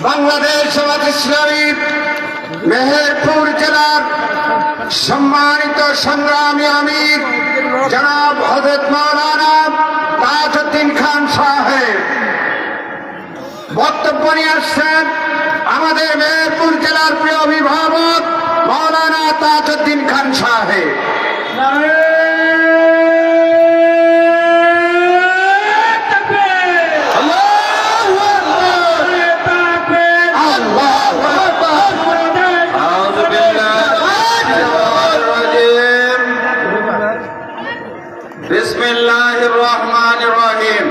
বাংলাদেশ জামাত ইসলামী মেহেরপুর জেলার সম্মানিত সংগ্রামী আমির জনাব হযরত মাওলানা তাজউদ্দীন খান সাহেব বক্তব্য নিয়ে আসছেন। আমাদের মেহেরপুর জেলার প্রিয় অভিভাবক মাওলানা তাজউদ্দীন খান সাহেব। বিসমিল্লাহির রহমানির রহিম।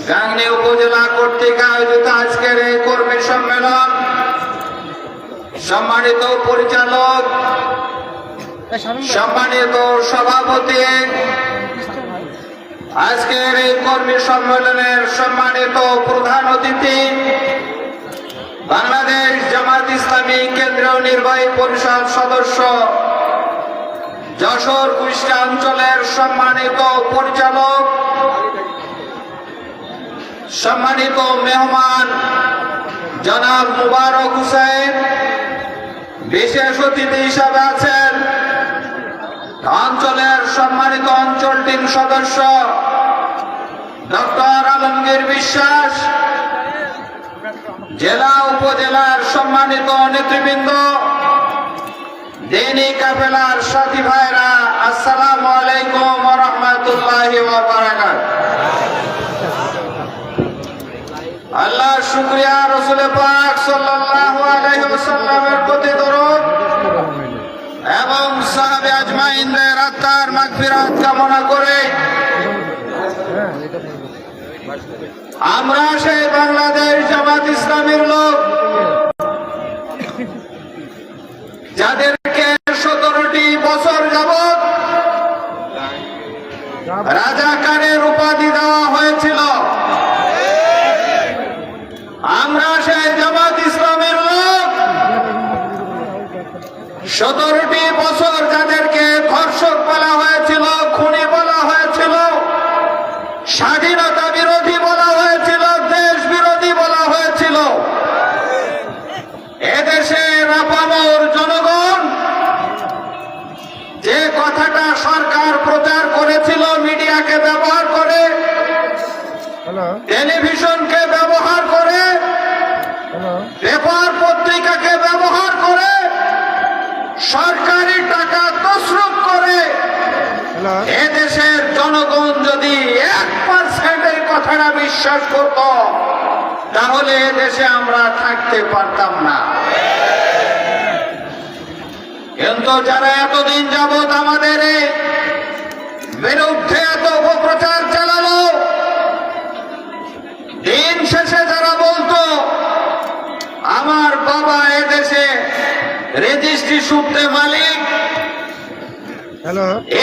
গাংনী উপজেলা কর্তৃক আয়োজিত আজকের এই কর্মী সম্মেলন, সম্মানিত পরিচালক, সম্মানিত সভাপতি, আজকের এই কর্মী সম্মেলনের সম্মানিত প্রধান অতিথি, বাংলাদেশ জামাত ইসলামী কেন্দ্রীয় নির্বাহী পরিষদ সদস্য, যশোর কুষ্টিয়া অঞ্চলের সম্মানিত পরিচালক, সম্মানিত মেহমান জনাব মুবারক হুসেন, বিশেষ অতিথি হিসাবে আছেন অঞ্চলের সম্মানিত অঞ্চল টিম সদস্য ডক্টর আলমগীর বিশ্বাস, জেলা উপজেলার সম্মানিত নেতৃবৃন্দ, দিনী কাফেলার সাথী ভাইরা, আসসালামু আলাইকুম ওয়া রাহমাতুল্লাহি ওয়া বারাকাতুহু। আল্লাহর শুকরিয়া, রাসূল পাক সাল্লাল্লাহু আলাইহি ওয়াসাল্লামের প্রতি দরুদ এবং সাহাবে আজমাইনদের আত্মার মাগফিরাত কামনা করে আমরা সেই বাংলাদেশ জামাত ইসলামীর লোক যাদেরকে 17টি বছর যাবত রাজাকারের উপাধি দেওয়া হয়েছিল, আমরা সেই জামাত ইসলামের লোক 17টি বছর যাদেরকে ধর্ষক বলা হয়েছিল, খুনি বলা হয়েছিল, স্বাধীনতা বিরোধী বলা হয়েছিল, দেশ বিরোধী বলা হয়েছিল, এদেশের আপামর জনগণ যে কথাটা সরকার প্রচার করেছিল, মিডিয়াকে ব্যবহার করে, টেলিভিশনকে ব্যবহার করে, পেপার পত্রিকাকে ব্যবহার করে, সরকারি টাকা তছরুপ করে এদেশের জনগণ যদি 1% এই কথাটা বিশ্বাস করত, তাহলে এদেশে আমরা থাকতে পারতাম না। কিন্তু যারা এতদিন যাবৎ আমাদের বিরুদ্ধে এত অপপ্রচার চালালো, দিন শেষে যারা বলতো আমার বাবা এদেশে রেজিস্ট্রি সূত্রে মালিক,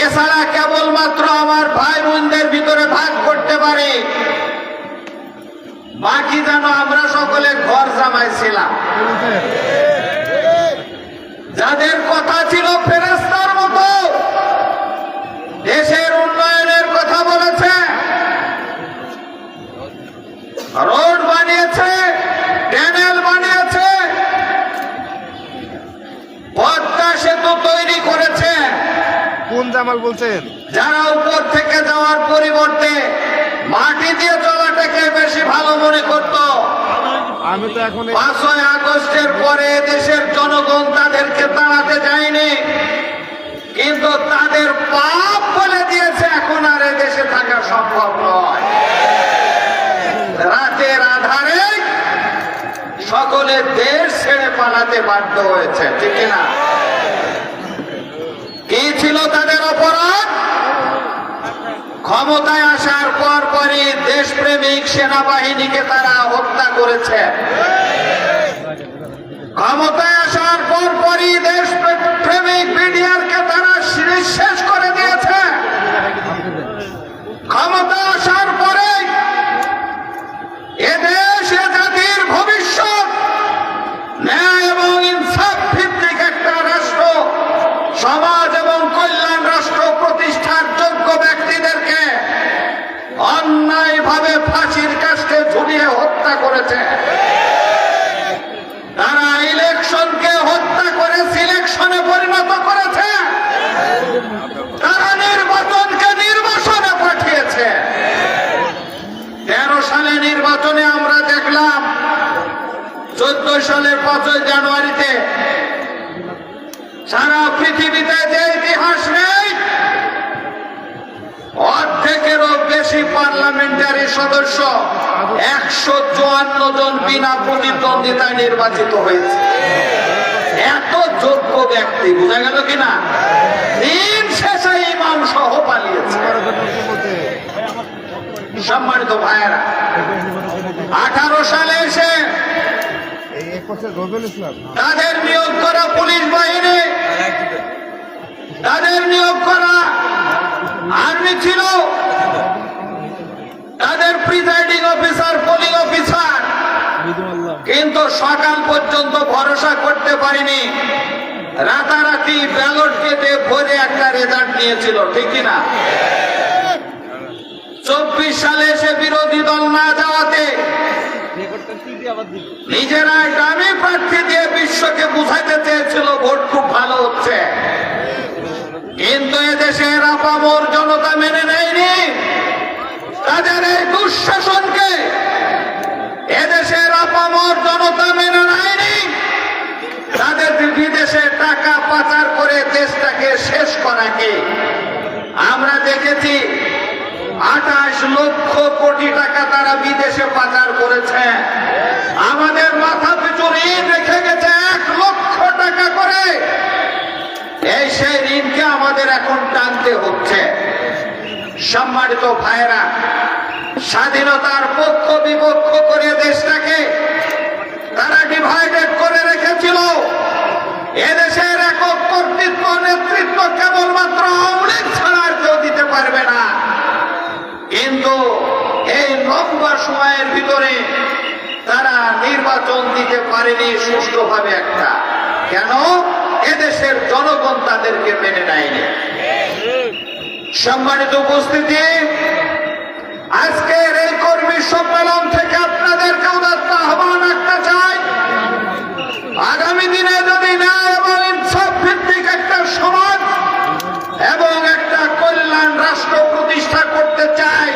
এছাড়া কেবলমাত্র আমার ভাই বোনদের ভিতরে ভাগ করতে পারে, বাকি যেন আমরা সকলে ঘর জামাইছিলাম, যাদের কথা ছিল ফেরেশতার মতো, দেশের উন্নয়নের কথা বলেছে, রোড বানিয়েছে, ট্যানেল বানিয়েছে, পদ্মা সেতু তৈরি করেছে, কোন জামাল বলছেন? যারা উপর থেকে যাওয়ার পরিবর্তে মাটি দিয়ে চলাটাকে বেশি ভালো মনে করত। আমি তো এখন 5ই আগস্টের পরে দেশের জনগণ তাদেরকে তাড়াতে যায়নি, কিন্তু তাদের পাপ বলে দিয়েছে এখন আর দেশে থাকা সম্ভব নয়। রাতের আধারে সকলে দেশ ছেড়ে পালাতে বাধ্য হয়েছে, ঠিক না? কি ছিল তাদের অপরাধ? ক্ষমতায় আসার পরই দেশপ্রেমিক সেনাবাহিনীকে তারা হত্যা করেছে। ক্ষমতায় আসার পরই দেশপ্রেমিক বিডিআরকে তারা শেষ করে দিয়েছে। ক্ষমতা আসার পরে এদেশ এ জাতির ভবিষ্যৎ ন্যায় এবং ইনসাফ ভিত্তিক একটা রাষ্ট্র, সমাজ এবং কল্যাণ রাষ্ট্র প্রতিষ্ঠার যোগ্য ব্যক্তিদেরকে অন্যায়ভাবে ফাঁসির কাস্টে ঝুলিয়ে হত্যা করেছে। 14 সালের 5 জানুয়ারিতে সারা পৃথিবীতে যে ইতিহাস নেই, অর্ধেকেরও বেশি পার্লামেন্টারি সদস্য 154 জন বিনা প্রতিদ্বন্দ্বিতায় নির্বাচিত হয়েছে। এত যোগ্য ব্যক্তি, বোঝা গেল কিনা? দিন শেষে ইমাম সহ পালিয়েছে। সম্মানিত ভাইয়েরা, 18 সালে এসে তাদের নিয়োগ করা পুলিশ বাহিনী, তাদের নিয়োগ করা আর্মি ছিল, তাদের প্রিজাইডিং অফিসার, পোলিং অফিসার, কিন্তু সকাল পর্যন্ত ভরসা করতে পারিনি। রাতারাতি ব্যালট কেটে ভরে একটা রেজাল্ট নিয়েছিল, ঠিক কিনা? 24 সালে এসে বিরোধী দল না যাওয়াতে নিজেরাই দামি প্রার্থী দিয়ে বিশ্বকে বুঝাইতে চেয়েছিল ভোট খুব ভালো হচ্ছে, কিন্তু এদেশের আপামর জনতা মেনে নেয়নি তাদের এই দুঃশাসনকে। এদেশের আপামর জনতা মেনে নেয়নি তাদের বিদেশে টাকা পাচার করে দেশটাকে শেষ করাকে। আমরা দেখেছি 28 লক্ষ কোটি টাকা তারা বিদেশে পাচার করেছে। আমাদের মাথা পিছু ঋণ রেখে গেছে 1 লক্ষ টাকা করে। এই সেই ঋণকে আমাদের এখন টানতে হচ্ছে। সম্মানিত ভাইয়েরা, স্বাধীনতার পক্ষ বিপক্ষ করে দেশটাকে তারা ডিভাইডেড করে রেখেছিল। এদেশের একক কর্তৃত্ব, নেতৃত্ব কেবলমাত্র আওয়ামী লীগ ছাড়া আর কেউ দিতে পারবে না। কিন্তু এই লম্বা সময়ের ভিতরে তারা নির্বাচন দিতে পারেনি সুষ্ঠুভাবে একটা। কেন? এদেশের জনগণ তাদেরকে মেনে নেয়নি। সম্মানিত উপস্থিতি, আজকের এই কর্মী সম্মেলন থেকে আপনাদেরকে উদাত্ত আহ্বান রাখতে চাই, আগামী দিনে যদি ন্যায় এবং ইনসাফ ভিত্তিক একটা সমাজ এবং একটা কল্যাণ রাষ্ট্র প্রতিষ্ঠা করতে চাই,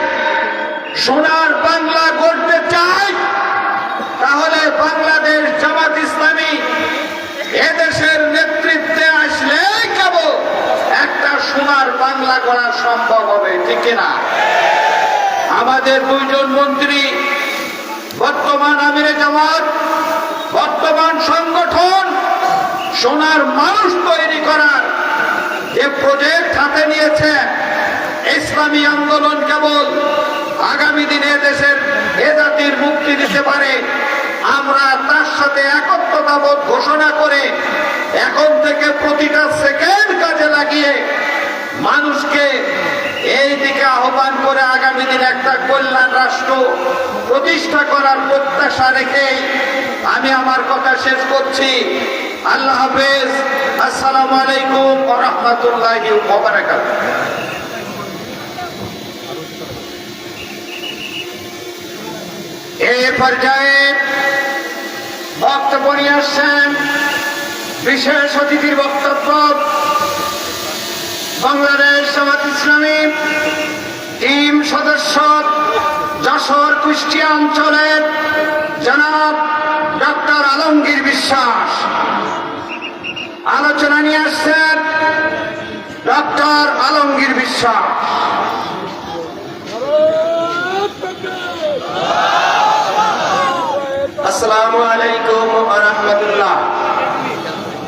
সোনার বাংলা গড়তে চাই, তাহলে বাংলাদেশ জামাত ইসলামী এদেশের নেতৃত্বে আসলে কেবল একটা সোনার বাংলা গড়া সম্ভব হবে, ঠিক কিনা? আমাদের 2 জন মন্ত্রী, বর্তমান আমিরে জামাত, বর্তমান সংগঠন সোনার মানুষ তৈরি করার যে প্রজেক্ট হাতে নিয়েছে, ইসলামী আন্দোলন কেবল আগামী দিনে দেশের এ জাতির মুক্তি দিতে পারে। আমরা তার সাথে একত্রতাবোধ ঘোষণা করে এখন থেকে প্রতিটা সেকেন্ড কাজে লাগিয়ে মানুষকে এই দিকে আহ্বান করে আগামী দিনে একটা কল্যাণ রাষ্ট্র প্রতিষ্ঠা করার প্রত্যাশা রেখে আমি আমার কথা শেষ করছি। আল্লাহ হাফেজ। আসসালামু আলাইকুম ওয়া রাহমাতুল্লাহি ওয়া বারাকাতুহু। এই পর্যায়ে বক্তব্য নিয়ে আসছেন বিশেষ অতিথির বক্তব্য বাংলাদেশ জামাত ইসলামী টিম সদস্য যশোর কুষ্টিয়া অঞ্চলের জনাব ডক্টর আলমগীর বিশ্বাস। আলোচনা নিয়ে আসছেন ডক্টর আলমগীর বিশ্বাস। আসসালামু আলাইকুম ওয়া রাহমাতুল্লাহ।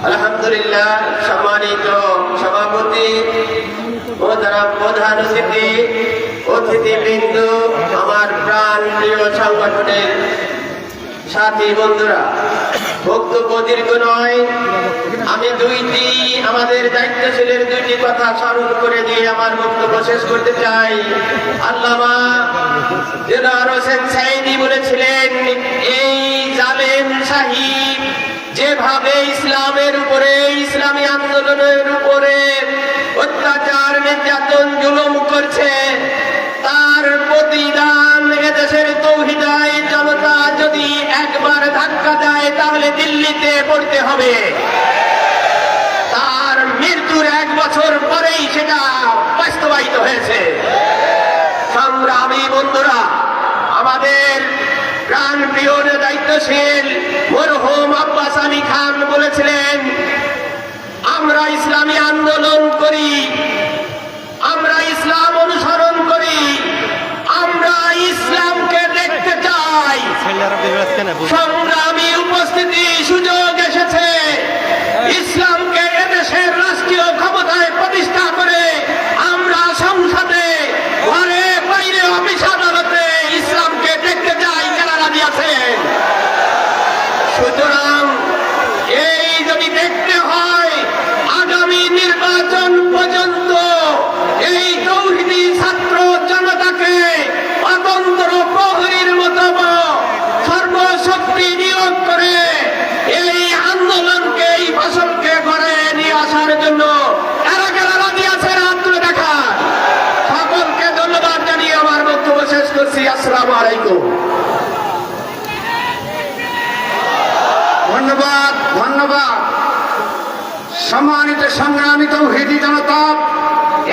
আলহামদুলিল্লাহ, সম্মানিত সভাপতি, প্রধান অতিথিবৃন্দ, আমার প্রাণ প্রিয় সংগঠনের সাথী বন্ধুরা, বক্তব্য দীর্ঘ নয়, আমি আমাদের দায়িত্বশীলের 2টি কথা স্মরণ করে দিয়ে আমার বক্তব্য শেষ করতে চাই। আল্লামা দেলোয়ার হোসেন সাঈদী বলেছিলেন, এই জালেম শাহী যেভাবে ইসলামের উপরে, ইসলামী আন্দোলনের উপরে অত্যাচার, নির্যাতন, জুলুম করছে, তার প্রতিদান এদেশের তৌহিদাই জনতা যদি একবার ধাক্কা দেয় তাহলে দিল্লিতে পড়তে হবে। তার মৃত্যুর 1 বছর পরেই সেটা বাস্তবায়িত হয়েছে। সংগ্রামী বন্ধুরা, আমাদের প্রাণ প্রিয় দায়িত্ব দায়িত্বশীল মরহুম আব্বাস আলী খান বলেছিলেন, আমরা ইসলামী আন্দোলন করি, আমরা ইসলাম অনুসরণ করি, আমরা ইসলামকে দেখতে চাই। সংগ্রামী উপস্থিতি, সুযোগ এসেছে ইসলামকে এদেশের রাষ্ট্রীয় ক্ষমতায় প্রতিষ্ঠা করে আমরা সংসদে, ঘরে বাইরে, অফিস আদালতে ইসলামকে দেখতে চাই। যারা রাজি আছেন, সুতরাং এই যদি দেখতে হয় আগামী নির্বাচন পর্যন্ত এই তৌহিদি ছাত্র জনতাকে অতন্ত্র প্রহরীর মতো সর্বশক্তি নিয়োগ করে এই আন্দোলনকে, এই ফসলকে ঘরে নিয়ে আসার জন্য এরা যারা রাজি আছে হাত তুলে দেখা। সকলকে ধন্যবাদ জানিয়ে আমার বক্তব্য শেষ করছি। আসসালামু আলাইকুম। ধন্যবাদ, ধন্যবাদ। সম্মানিত সংগ্রামী তৌহিদি জনতা,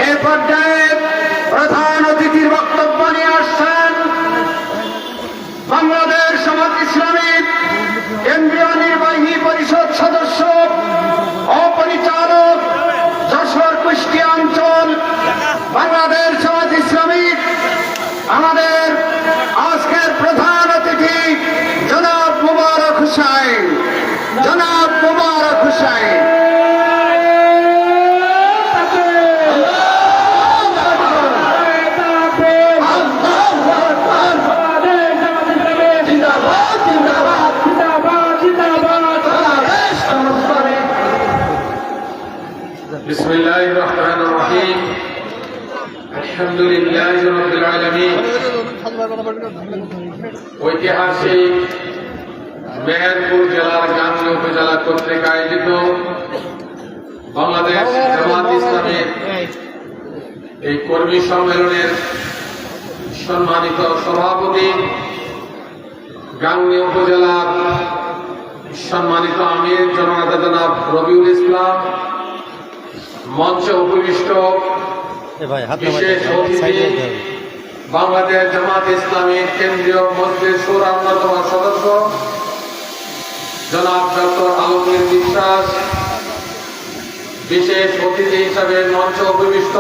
এ পর্যায়ে প্রধান অতিথির বক্তব্য নিয়ে আসছেন বাংলাদেশ জামাত ইসলামী কেন্দ্রীয় নির্বাহী পরিষদ সদস্য ও পরিচালক, যশোর কুষ্টিয়া অঞ্চল, বাংলাদেশ জামাত ইসলামী। আমাদের আজকের প্রধান অতিথি জনাব মুবারক হুসাইন, জনাব মুবারক হুসাইন। بسم الله الرحمن الرحيم الحمد لله رب العالمين ঐতিহাসিক মেহেরপুর জেলার গাংনী উপজেলা কর্তৃক আয়োজিত বাংলাদেশ জামাত ইসলামের এই কর্মী সম্মেলনের সম্মানিত সভাপতি, গাংনী উপজেলার সম্মানিত আমির জননেতা জনাব রবিউল ইসলাম, মঞ্চে উপবিষ্ট বিশেষ অতিথি, বাংলাদেশ জামাত ইসলামী কেন্দ্রীয় মসজিদ শুরার অন্যতম সদস্য জনাব ডক্টর আলমগীর বিশ্বাস, বিশেষ অতিথি হিসাবে মঞ্চে উপবিষ্ট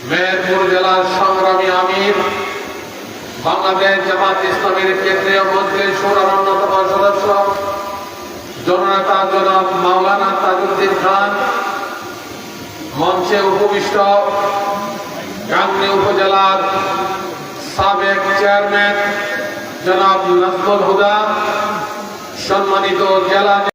মেহেরপুর জেলার সংগ্রামী আমির, বাংলাদেশ জামাত ইসলামীর কেন্দ্রীয় মসজিদ শুরার অন্যতম সদস্য জননেতা জনাব মাওলানা তাজউদ্দিন খান, মঞ্চে উপবিষ্ট গাংনী উপজেলার সাবেক চেয়ারম্যান জনাব নাজমুল হুদা, সম্মানিত জেলা